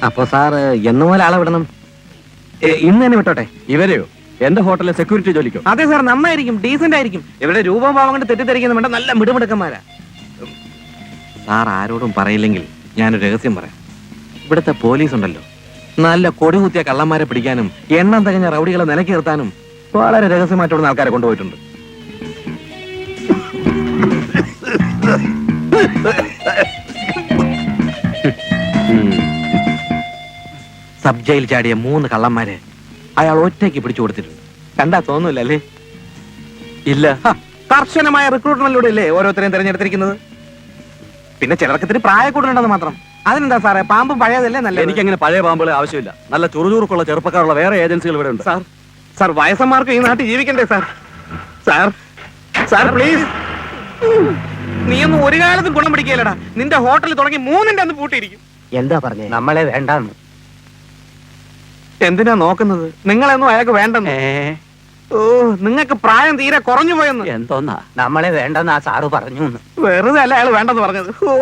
അപ്പൊ സാർ എന്ന് പോലെ ആളെ വിടണം? ഇന്ന് തന്നെ വിട്ടോട്ടെ. ഇവരെയോ? എന്റെ ഹോട്ടലിലെ സെക്യൂരിറ്റി ജോലിക്കോ? അതെ സാർ, നന്നായിരിക്കും, ഡീസന്റ് ആയിരിക്കും. ഇവരുടെ രൂപം ഭാവം കൊണ്ട് തെറ്റിദ്ധരിക്കുന്ന വേണ്ട, നല്ല മിടുമിടുക്കന്മാരാ. സാർ ആരോടും പറയില്ലെങ്കിൽ ഞാനൊരു രഹസ്യം പറയാം. ഇവിടുത്തെ പോലീസ് ഉണ്ടല്ലോ, നല്ല കൊടികുത്തിയ കള്ളന്മാരെ പിടിക്കാനും എണ്ണം തികഞ്ഞ റൗഡികളെ നിലയ്ക്ക് നിർത്താനും വളരെ രഹസ്യമായിട്ടുള്ള ആൾക്കാരെ കൊണ്ടുപോയിട്ടുണ്ട്. സബ് ജയിൽ ചാടിയ 3 കള്ളന്മാരെ അയാൾ ഒറ്റയ്ക്ക് പിടിച്ചു കൊടുത്തിട്ടുണ്ട്. കണ്ടാ തോന്നൂല്ലേ? ഇല്ല. കർശനമായ റിക്രൂട്ട്മെന്റിലൂടെ അല്ലേ ഓരോരുത്തരെയും തെരഞ്ഞെടുത്തിരിക്കുന്നത്. പിന്നെ ചിലർക്കത്തിന് പ്രായക്കൂടുണ്ടെന്ന് മാത്രം. അതിനെന്താ സാറേ, പാമ്പ് പഴയതല്ലേ നല്ല. എനിക്കങ്ങനെ പഴയ പാമ്പുകളെ ആവശ്യമില്ല. നല്ല ചുറുചുറുക്കുള്ള ചെറുപ്പക്കാരുള്ള വേറെ ഏജൻസികൾ ഇവിടെ ഉണ്ട്. സാർ വയസ്സന്മാർക്ക് ഈ നാട്ടിൽ ജീവിക്കണ്ടേ സാർ? Sir sir please. നീയൊന്നും ഒരു കാലത്തും ഗുണം പിടിക്കലടാ. നിന്റെ ഹോട്ടലിൽ തുടങ്ങി 3ന്റെ അന്ന് പൂട്ടിയിരിക്കും. എന്താ പറഞ്ഞേ? നമ്മളെ വേണ്ടാന്ന്. എന്തിനാ നോക്കുന്നത്? നിങ്ങളെന്നും അയാൾക്ക് വേണ്ടെന്ന്. ഓ, നിങ്ങൾക്ക് പ്രായം തീരെ കുറഞ്ഞു പോയെന്ന്. എന്തോന്നാ? നമ്മളെ വേണ്ടെന്ന് ആ സാറ് പറഞ്ഞു. വെറുതെ അല്ല അയാൾ വേണ്ടെന്ന് പറഞ്ഞത്. ഓ